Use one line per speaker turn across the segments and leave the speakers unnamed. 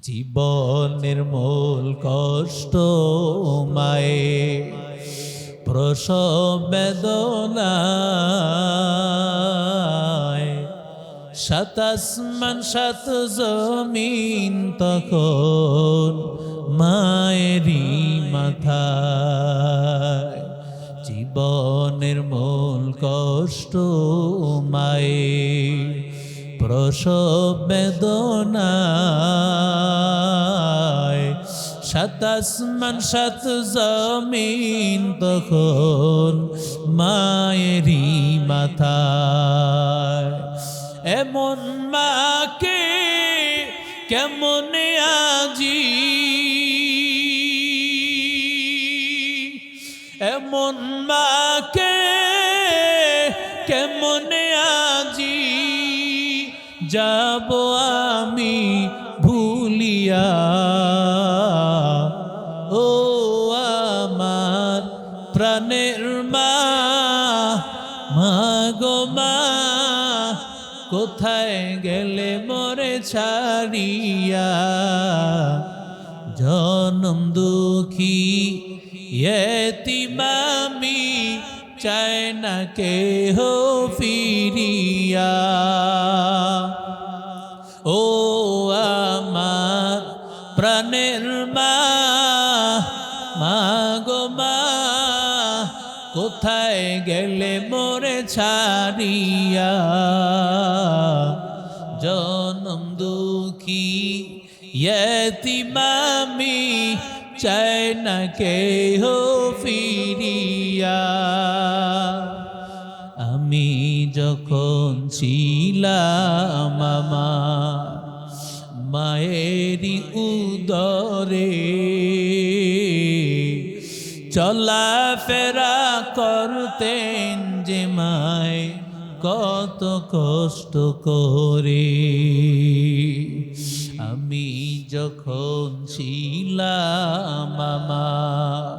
জীবনের মূল কষ্ট মায়ে প্রসব বেদনায়, সাত আসমান সাত জমিন তখন মায়েরই মাথায়। জীবনের মূল কষ্ট মায়ে প্রসব বেদনায়, সাত আসমান সাত জমিন তখন মায়েরই মাথায়। এমন মাকে কেমনে আজি, এমন মাকে কেমনে আজি যাব আমি ভুলিয়া। ও আমার প্রাণের মা, মা গো মা, কোথায় গেলে মোরে ছাড়িয়া। জনম দুঃখী এতিম আমি, চাই না কেহ ফিরিয়া। ও আমার প্রাণের মা, মা গো মা, কোথায় গেলে মোরে ছাড়িয়া। জনম দুঃখী এতিম আমি, চাই না কেহ ফিরিয়া। আমি যখন ছিলাম আমার মায়েরই উদরে, চলাফেরা করতেন যে মায় কত কষ্ট করে। আমি যখন ছিলাম আমার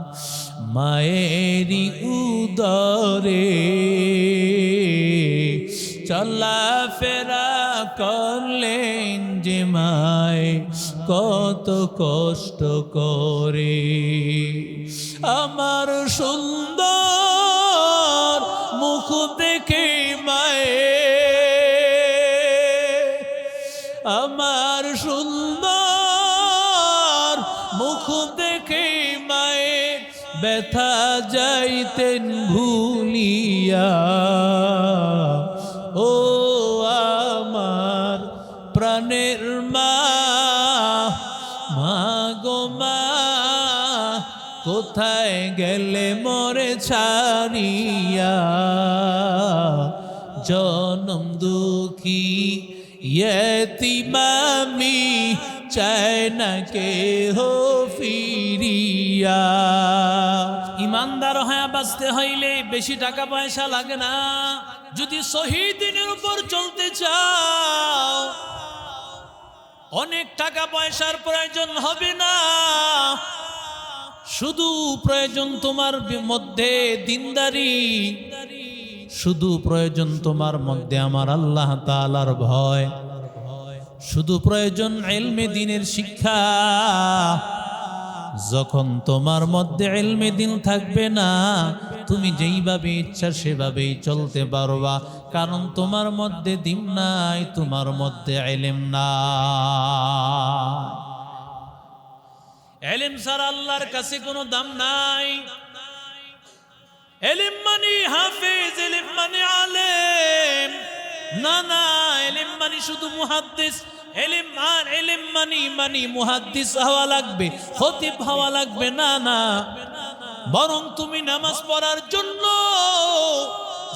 মায়েরই উদরে, চলাফেরা করলেন যে মায় কত কষ্ট করে। আমার সুন্দর মুখ দেখে মায়ে, আমার সুন্দর মুখ দেখে মায়ে ব্যথা যাইতেন ভুলিয়া। ও আমার প্রাণের মা, মা গো মা, কোথায় গেলে মোরে ছাড়িয়া। জনম দুঃখী এতিম আমি, চাই না কেহ ফিরিয়া। ইমানদার হয়ে বাঁচতে হইলে বেশি টাকা পয়সা লাগে না। যদি সহিহ দ্বীনের উপর চলতে চাও অনেক টাকা পয়সার প্রয়োজন হবে না। শুধু প্রয়োজন তোমার মধ্যে দিনদারি, শুধু প্রয়োজন তোমার মধ্যে আমার আল্লাহ তাআলার ভয়, শুধু প্রয়োজন ইলমে দ্বীনের শিক্ষা। যখন তোমার মধ্যে ইলমে দ্বীন থাকবে না, তুমি যেইভাবে ইচ্ছা সেভাবেই চলতে পারবা, কারণ তোমার মধ্যে দ্বীন নাই, তোমার মধ্যে ইলম নাই। ইলম ছাড়া আল্লাহর কাছে কোনো দাম নাই। ইলম মানে হাফেজ, ইলম মানে আলেম না, না। ইলম মানে শুধু মুহাদ্দিস। ইলম মানে মুহাদ্দিস হওয়া লাগবে, খতিব হওয়া লাগবে না, না। বরং তুমি নামাজ পড়ার জন্য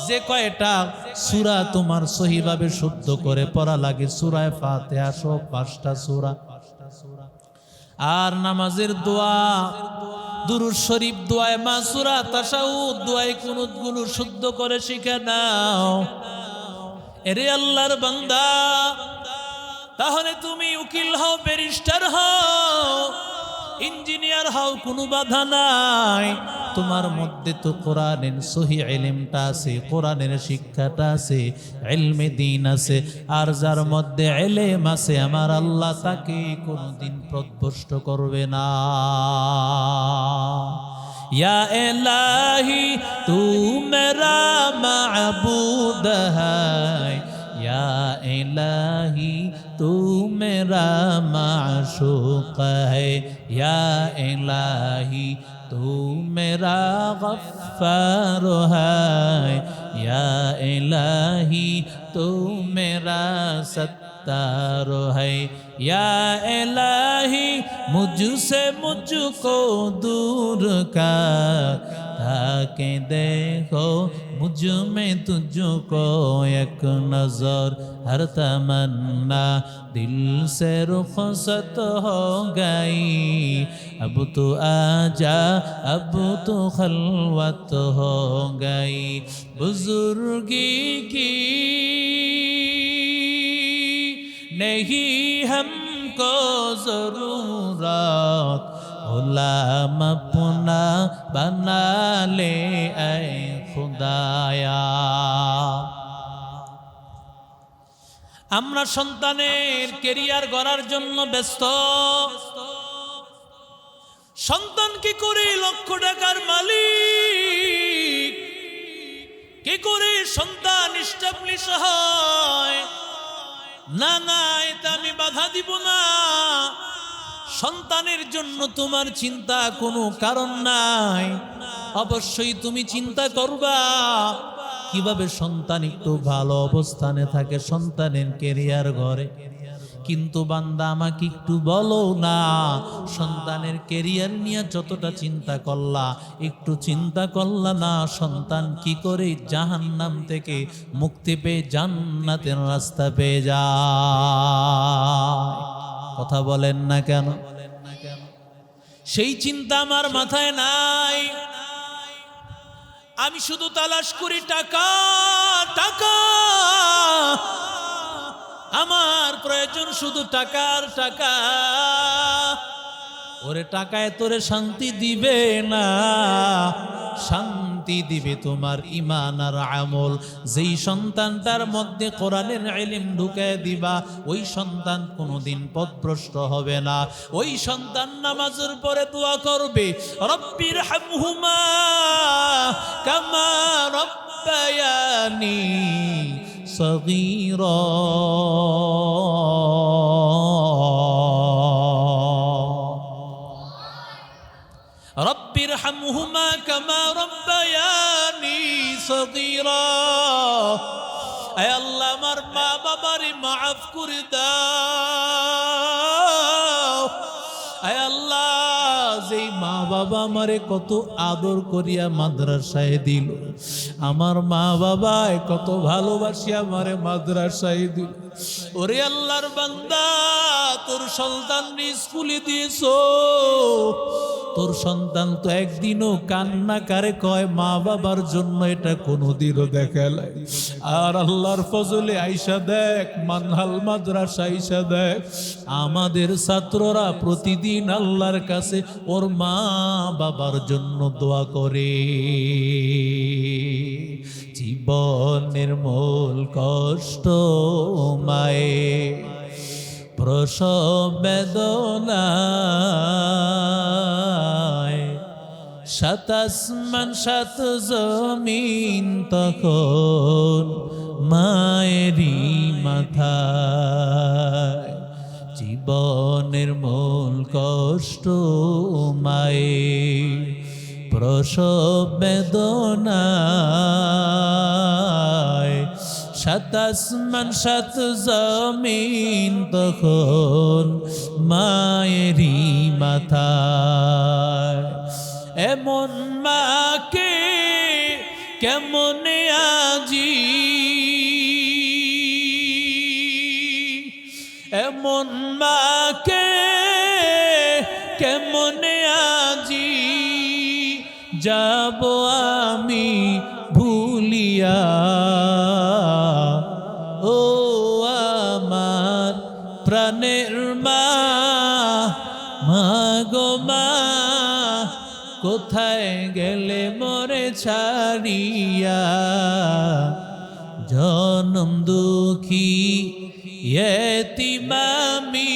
যে কয়টা সূরা তোমার সহিভাবে শুদ্ধ করে পড়া লাগে, সূরা ফাতিহা সহ 5টা সূরা, আর নামাজের দোয়া, দুরূদ শরীফ, দোয়ায়ে মাসুরা, তাশাহুদ, দোয়ায়ে কুনুত গুলো শুদ্ধ করে শিখে নাও। এরে আল্লাহর বান্দা, তাহলে তুমি উকিল হও, ব্যারিস্টার হও, ইঞ্জিনিয়ার হও, কোনো বাধা নাই। তোমার মধ্যে তো কোরআনের সহি ইলমটা আছে, কোরআনের শিক্ষাটা আছে, ইলমে দ্বীন আছে। আর যার মধ্যে ইলম আছে আমার আল্লাহ তাকে কোনোদিন পথভ্রষ্ট করবে না। या इलाही तू मेरा माबूद है, या इलाही तू मेरा माशूक है, या इलाही तू मेरा गफ्फार है, या इलाही तू मेरा सत्तार है, या इलाही मुझसे मुझको दूर कर, ताकि देखो मुझ में तुझको एक नजर, हर तमन्ना दिल से रुखसत हो गई, अब तो आजा अब तो खलवत हो गई, बुजुर्गी की नहीं हमको जरूरत, गुलाम अपना बना ले ऐ खुदाया। আমরা সন্তানের ক্যারিয়ার গড়ার জন্য ব্যস্ত। সন্তান কি করে লক্ষ টাকার মালিক, কি করে সন্তান এস্টাবলিশ হয়? না না, এটা আমি বাধা দিব না। সন্তানের জন্য তোমার চিন্তা কোনো কারণ নাই। অবশ্যই তুমি চিন্তা করবা কিভাবে সন্তান একটু ভালো অবস্থানে থাকে, সন্তানের ক্যারিয়ার গড়ে। কিন্তু বান্দা আমাকে একটু বলো না, সন্তানের ক্যারিয়ার নিয়ে যতটা চিন্তা করলা, একটু চিন্তা করলা না সন্তান কি করে জাহান্নাম থেকে মুক্তি পেয়ে জান্নাতের রাস্তা পেয়ে যায়? কথা বলেন না কেন? সেই চিন্তা আমার মাথায় নাই। আমি শুধু তালাশ করি টাকা টাকা, আমার প্রয়োজন শুধু টাকার টাকা। ওরে টাকায় তোরে শান্তি দিবে না, শান্তি দিবে তোমার ঈমান আর আমল। যেই সন্তানটার মধ্যে কোরআনের ইলম ঢুকায় দিবা, ওই সন্তান কোনোদিন পথভ্রষ্ট হবে না। ওই সন্তান নামাজের পরে দোয়া করবে, রব্বির হামহুমা কামা রব্বায়ানি সগীরা। রব্বির হামহুমা কামা রব্বায়ানি সগীরা। আয় আল্লাহ আমার মা বাবারে মাফ করে দাও। আয় আল্লাহ যেই মা বাবা আমারে কত আদর করিয়া মাদ্রাসায় দিল, আমার মা বাবায় কত ভালোবাসিয়া আমারে মাদ্রাসায় দিল। ওরে আল্লাহর বান্দা, তোর সন্তান স্কুলে দিয়েছো, তোর সন্তান তো একদিনও কান্না কারে কয় মা বাবার জন্য, এটা কোনোদিনও দেখালাই। আর আল্লাহর ফজলে আইসা দেখ, মানহাল মাদ্রাসা আইসা দেখ, আমাদের ছাত্ররা প্রতিদিন আল্লাহর কাছে ওর মা বাবার জন্য দোয়া করে। জীবনের মূল কষ্ট মায়ে প্রসব বেদনায়, সাত আসমান সাত জমিন তখন মায়েরই মাথায়। জীবনের মূল কষ্ট মায়ে প্রসব বেদনায়, সাত আসমান সাত জমিন তখন মায়েরই মাথায়। এমন মাকে কেমনে আজি, এমন মাকে কেমনে আজি যাব আমি ভুলিয়া। ও আমার প্রাণের মা, মা গো মা, কোথায় গেলে মোরে ছাড়িয়া, জনম দুঃখী এতিম আমি,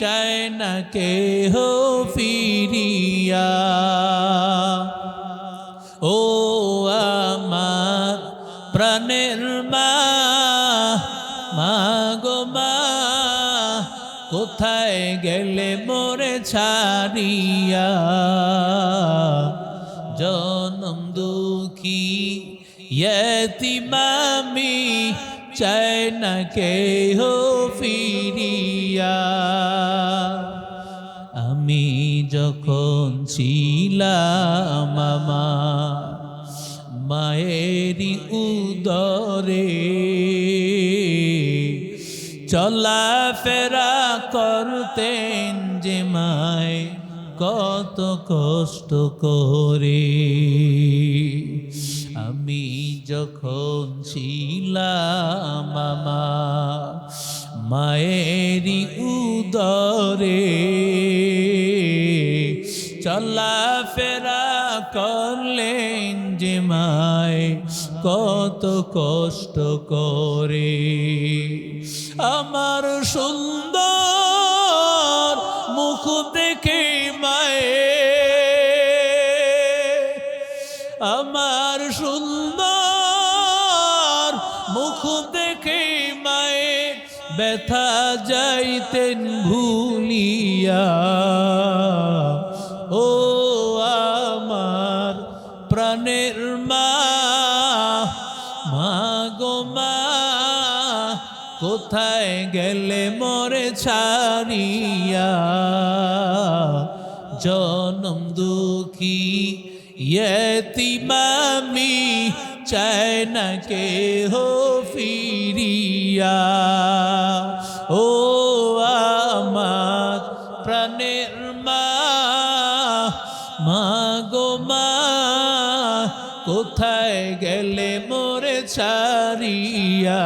চাই না কেহ ফিরিয়া। ও আমার প্রাণের মা, মা গো মা, কোথায় গেলে মোরে ছাড়িয়া, জনম দুঃখী এতিম আমি, চাই না কেহ ফিরিয়া। আমি যখন ছিলাম আমার মায়েরই উদরে, চলাফেরা করতেন যে মায় কত কষ্ট করে। আমি যখন ছিলাম আমার মায়েরই উদরে, চলাফেরা করলেন যে মায় কত কষ্ট করে। আমার সুন্দর মুখ দেখে মায়ে, আমার সুন্দর মুখ দেখে মায়ে ব্যথা যাইতেন ভুলিয়া। ও আমার প্রাণের মা, মা গো মা, কোথায় গেলে মোরে ছাড়িয়া, জনম দুঃখী এতিম আমি, চাই না কেহ ফিরিয়া। ও আমার প্রাণের মা, মা গো মা, কোথায় গেলে মোরে ছাড়িয়া,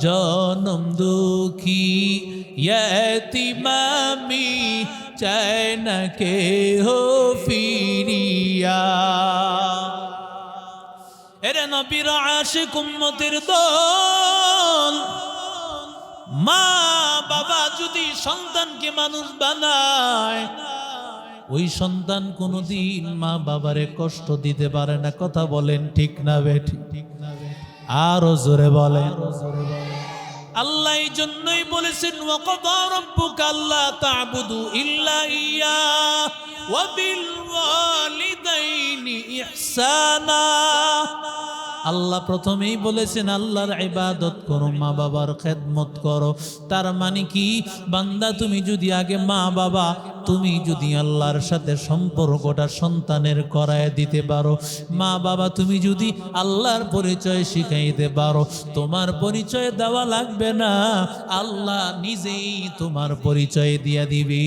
জনম দুঃখী এতিম আমি, চাই না কেহ ফিরিয়া। এরে নবীর আশিক উম্মতের দল, মা বাবা যদি সন্তানকে মানুষ বানায়, ওই সন্তান কোনোদিন মা বাবারে কষ্ট দিতে পারে না। কথা বলেন ঠিক না বেঠিক? আরো জোরে বলেন। আল্লাহ এই জন্যই বলেছেন, ওয়াকাদা রাব্বুকা আল্লা তা'বুদু ইল্লা ইয়্যাহু ওয়া বিল ওয়ালিদাইনি ইহসানা। আল্লাহ প্রথমেই বলেছেন আল্লাহর ইবাদত করো, মা বাবার খেদমত করো। তার মানে কি, বান্দা তুমি যদি আগে মা বাবা, তুমি যদি আল্লাহর সাথে সম্পর্কটা সন্তানের করায় দিতে পারো, মা বাবা তুমি যদি আল্লাহর পরিচয় শিখাইতে পারো, তোমার পরিচয় দেওয়া লাগবে না, আল্লাহ নিজেই তোমার পরিচয় দিয়া দিবে।